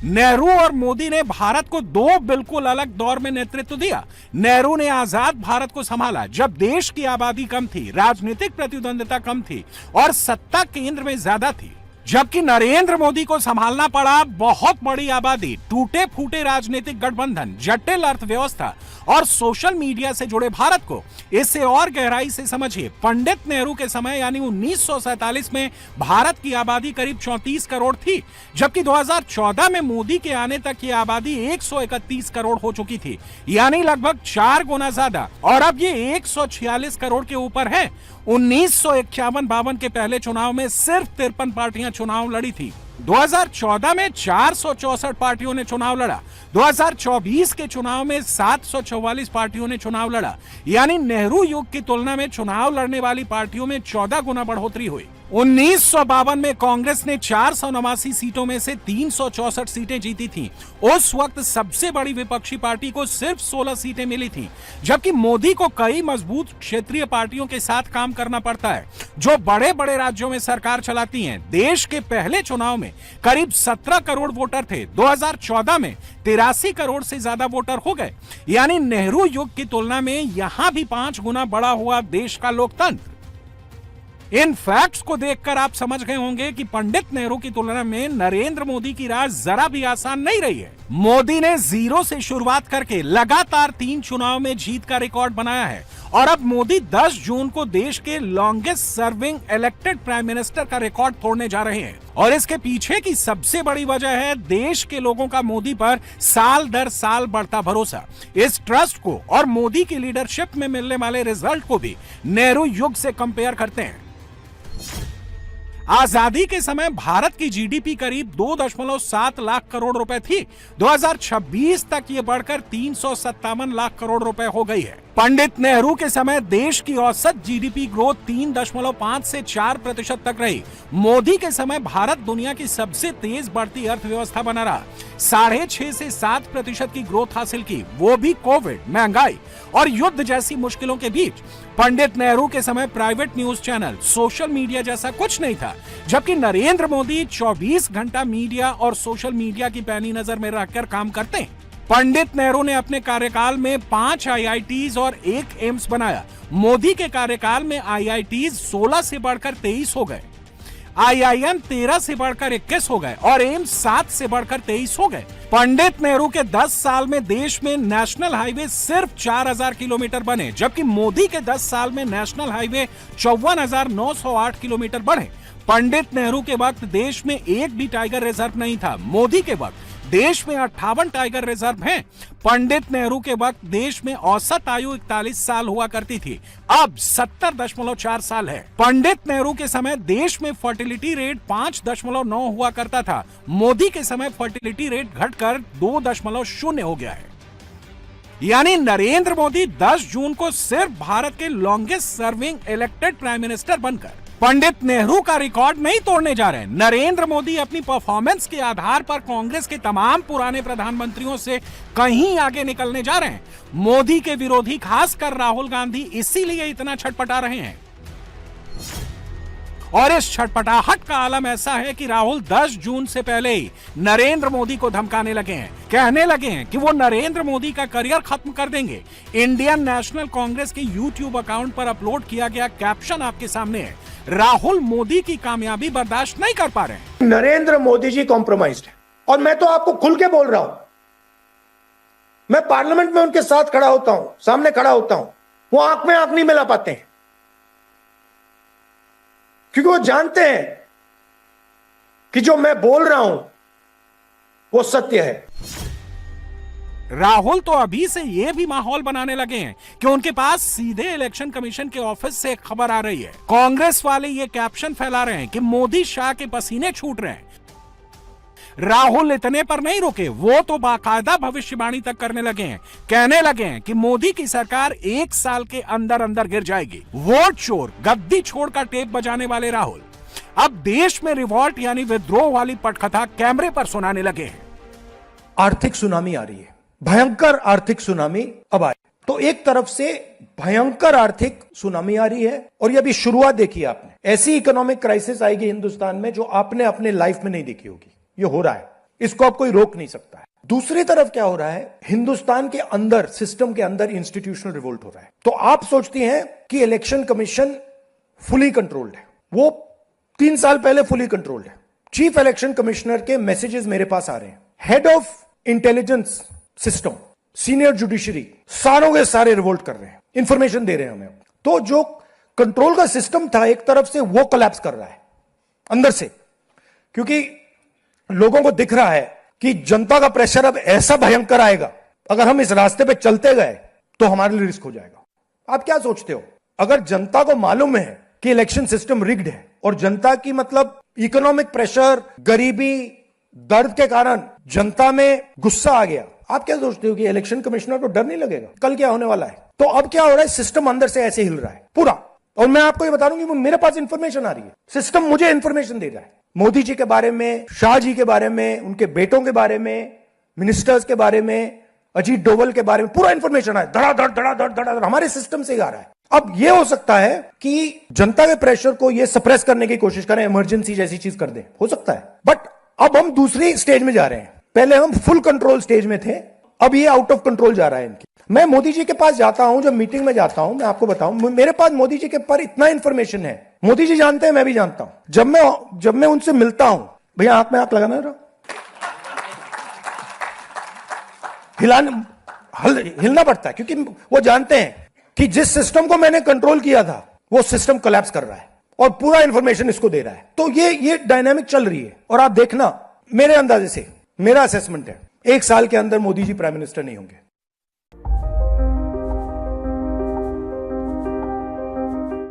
नेहरू और मोदी ने भारत को दो बिल्कुल अलग दौर में नेतृत्व दिया। नेहरू ने आजाद भारत को संभाला जब देश की आबादी कम थी, राजनीतिक प्रतिद्वंदिता कम थी और सत्ता केंद्र में ज्यादा थी, जबकि नरेंद्र मोदी को संभालना पड़ा बहुत बड़ी आबादी, टूटे फूटे राजनीतिक गठबंधन, जटिल अर्थव्यवस्था और सोशल मीडिया से जुड़े भारत को। इससे और गहराई से समझिए, पंडित नेहरू के समय यानी 1947 में भारत की आबादी करीब 34 करोड़ थी, जबकि 2014 में मोदी के आने तक ये आबादी 131 करोड़ हो चुकी थी, यानी लगभग 4 गुना ज्यादा। और अब ये 146 करोड़ के ऊपर है। 1951-52 के पहले चुनाव में सिर्फ 53 पार्टियां चुनाव लड़ी थी। 2014 में 464 पार्टियों ने चुनाव लड़ा। 2024 के चुनाव में 744 पार्टियों ने चुनाव लड़ा, यानी नेहरू युग की तुलना में चुनाव लड़ने वाली पार्टियों में 14 गुना बढ़ोतरी हुई। 1952 में कांग्रेस ने 489 सीटों में से 364 सीटें जीती थीं। उस वक्त सबसे बड़ी विपक्षी पार्टी को सिर्फ 16 सीटें मिली थीं, जबकि मोदी को कई मजबूत क्षेत्रीय पार्टियों के साथ काम करना पड़ता है, जो बड़े बड़े राज्यों में सरकार चलाती हैं। देश के पहले चुनाव में करीब 17 करोड़ वोटर थे। 2014 में 83 करोड़ से ज्यादा वोटर हो गए, यानी नेहरू युग की तुलना में यहां भी 5 गुना बड़ा हुआ देश का लोकतंत्र। इन फैक्ट्स को देखकर आप समझ गए होंगे कि पंडित नेहरू की तुलना में नरेंद्र मोदी की राह जरा भी आसान नहीं रही है। मोदी ने 0 से शुरुआत करके लगातार 3 चुनाव में जीत का रिकॉर्ड बनाया है और अब मोदी 10 जून को देश के longest serving elected prime minister का रिकॉर्ड तोड़ने जा रहे हैं। और इसके पीछे की सबसे बड़ी वजह है देश के लोगों का मोदी पर साल दर साल बढ़ता भरोसा। इस ट्रस्ट को और मोदी की लीडरशिप में मिलने वाले रिजल्ट को भी नेहरू युग से कंपेयर करते हैं। आजादी के समय भारत की जीडीपी करीब 2.7 लाख करोड़ रुपए थी। 2026 तक ये बढ़कर 357 लाख करोड़ रुपए हो गई है। पंडित नेहरू के समय देश की औसत जीडीपी ग्रोथ 3.5 से 4% तक रही। मोदी के समय भारत दुनिया की सबसे तेज बढ़ती अर्थव्यवस्था बना रहा, 6.5 से 7% की ग्रोथ हासिल की, वो भी कोविड, महंगाई और युद्ध जैसी मुश्किलों के बीच। पंडित नेहरू के समय private news channel, social media जैसा कुछ नहीं था, जबकि नरेंद्र मोदी 24 घंटा मीडिया और सोशल मीडिया की पैनी नजर में रखकर काम करते हैं। पंडित नेहरू ने अपने कार्यकाल में 5 आईआईटीज और 1 एम्स बनाया। मोदी के कार्यकाल में आईआईटीज 16 से बढ़कर 23 हो गए, आईआईएम 13 से बढ़कर 21 हो गए और एम्स 7 से बढ़कर 23 हो गए। पंडित नेहरू के 10 साल में देश में नेशनल हाईवे सिर्फ 4000 किलोमीटर बने, जबकि मोदी के 10 साल में नेशनल हाईवे 54,908 किलोमीटर बढ़े। पंडित नेहरू के वक्त देश में एक भी टाइगर रिजर्व नहीं था। मोदी के वक्त देश में 58 टाइगर रिजर्व हैं। पंडित नेहरू के वक्त देश में औसत आयु 41 साल हुआ करती थी, अब 70.4 साल है। पंडित नेहरू के समय देश में फर्टिलिटी रेट 5.9 हुआ करता था। मोदी के समय फर्टिलिटी रेट घटकर 2.0 हो गया है। यानी नरेंद्र मोदी 10 जून को सिर्फ भारत के longest serving elected prime minister बनकर पंडित नेहरू का रिकॉर्ड नहीं तोड़ने जा रहे हैं। नरेंद्र मोदी अपनी परफॉर्मेंस के आधार पर कांग्रेस के तमाम पुराने प्रधानमंत्रियों से कहीं आगे निकलने जा रहे हैं। मोदी के विरोधी खासकर राहुल गांधी इसीलिए इतना छटपटा रहे हैं। और इस छटपटाहट का आलम ऐसा है कि राहुल 10 जून से पहले ही नरेंद्र मोदी को धमकाने लगे हैं, कहने लगे हैं कि वो नरेंद्र मोदी का करियर खत्म कर देंगे। इंडियन नेशनल कांग्रेस के यूट्यूब अकाउंट पर अपलोड किया गया कैप्शन आपके सामने है। राहुल मोदी की कामयाबी बर्दाश्त नहीं कर पा रहे हैं। नरेंद्र मोदी जी कॉम्प्रोमाइज्ड है और मैं तो आपको खुल के बोल रहा हूं। मैं पार्लियामेंट में उनके साथ खड़ा होता हूं, सामने खड़ा होता हूं, वो आंख में आंख नहीं मिला पाते हैं, क्योंकि वो जानते हैं कि जो मैं बोल रहा हूं वो सत्य है। राहुल तो अभी से ये भी माहौल बनाने लगे हैं कि उनके पास सीधे इलेक्शन कमीशन के ऑफिस से एक खबर आ रही है। कांग्रेस वाले ये कैप्शन फैला रहे हैं कि मोदी शाह के पसीने छूट रहे हैं। राहुल इतने पर नहीं रुके, वो तो बाकायदा भविष्यवाणी तक करने लगे हैं, कहने लगे हैं कि मोदी की सरकार 1 साल के अंदर अंदर गिर जाएगी। वोट चोर, गद्दी छोड़ का टेप बजाने वाले राहुल अब देश में रिवॉल्ट यानी विद्रोह वाली पटकथा कैमरे पर सुनाने लगे हैं। आर्थिक सुनामी आ रही है, भयंकर आर्थिक सुनामी अब आई। तो एक तरफ से भयंकर आर्थिक सुनामी आ रही है और ये अभी शुरुआत देखी आपने। ऐसी इकोनॉमिक क्राइसिस आएगी हिंदुस्तान में जो आपने अपने लाइफ में नहीं देखी होगी। ये हो रहा है। इसको अब कोई रोक नहीं सकता है। दूसरी तरफ क्या हो रहा है, हिंदुस्तान के अंदर, सिस्टम के अंदर इंस्टीट्यूशनल रिवोल्ट हो रहा है। तो आप सोचती हैं कि इलेक्शन कमीशन फुली कंट्रोल्ड है, वो 3 साल पहले फुली कंट्रोल्ड है। चीफ इलेक्शन कमिश्नर के मैसेजेस मेरे पास आ रहे हैं, head of intelligence system, senior judiciary, सारों के सारे रिवोल्ट कर रहे हैं, इंफॉर्मेशन दे रहे हैं हमें। तो जो कंट्रोल का सिस्टम था एक तरफ से, वो कोलैप्स कर रहा है अंदर से, क्योंकि लोगों को दिख रहा है कि जनता का प्रेशर अब ऐसा भयंकर आएगा, अगर हम इस रास्ते पे चलते गए तो हमारे लिए रिस्क हो जाएगा। आप क्या सोचते हो, अगर जनता को मालूम है कि इलेक्शन सिस्टम रिग्ड है और जनता की मतलब इकोनॉमिक प्रेशर, गरीबी, दर्द के कारण जनता में गुस्सा आ गया, आप क्या सोचते हो कि इलेक्शन कमिश्नर को डर नहीं लगेगा कल क्या होने वाला है? तो अब क्या हो रहा है, सिस्टम अंदर से ऐसे हिल रहा है पूरा। और मैं आपको ये बता दूं कि मेरे पास इंफॉर्मेशन आ रही है, सिस्टम मुझे इंफॉर्मेशन दे रहा है, मोदी जी के बारे में, शाह जी के बारे में, उनके बेटों के बारे में, मिनिस्टर्स के बारे में, अजीत डोवल के बारे में पूरा इंफॉर्मेशन है, धड़ाधड़ धड़ाधड़ धड़ाधड़ हमारे सिस्टम से आ रहा है। अब यह हो सकता है कि जनता के प्रेशर को यह सप्रेस करने की कोशिश करें, इमरजेंसी जैसी चीज कर दें, हो सकता है। बट अब हम दूसरी स्टेज में जा रहे हैं, पहले हम फुल कंट्रोल स्टेज में थे, अब ये आउट ऑफ कंट्रोल जा रहा है इनकी। मैं मोदी जी के पास जाता हूं, जब मीटिंग में जाता हूं, मैं आपको बताऊं, मेरे पास मोदी जी के पर इतना इंफॉर्मेशन है, मोदी जी जानते हैं, मैं भी जानता हूं। जब मैं उनसे मिलता हूं, भैया आंख में आंख लगाना रहा, हिलना पड़ता है, क्योंकि वो जानते हैं कि जिस सिस्टम को मैंने कंट्रोल किया था वो सिस्टम कोलैप्स कर रहा है और पूरा इंफॉर्मेशन इसको दे रहा है। तो ये डायनामिक चल रही है। और आप देखना, मेरे अंदाजे से, मेरा असेसमेंट है, 1 साल के अंदर मोदी जी प्राइम मिनिस्टर नहीं होंगे।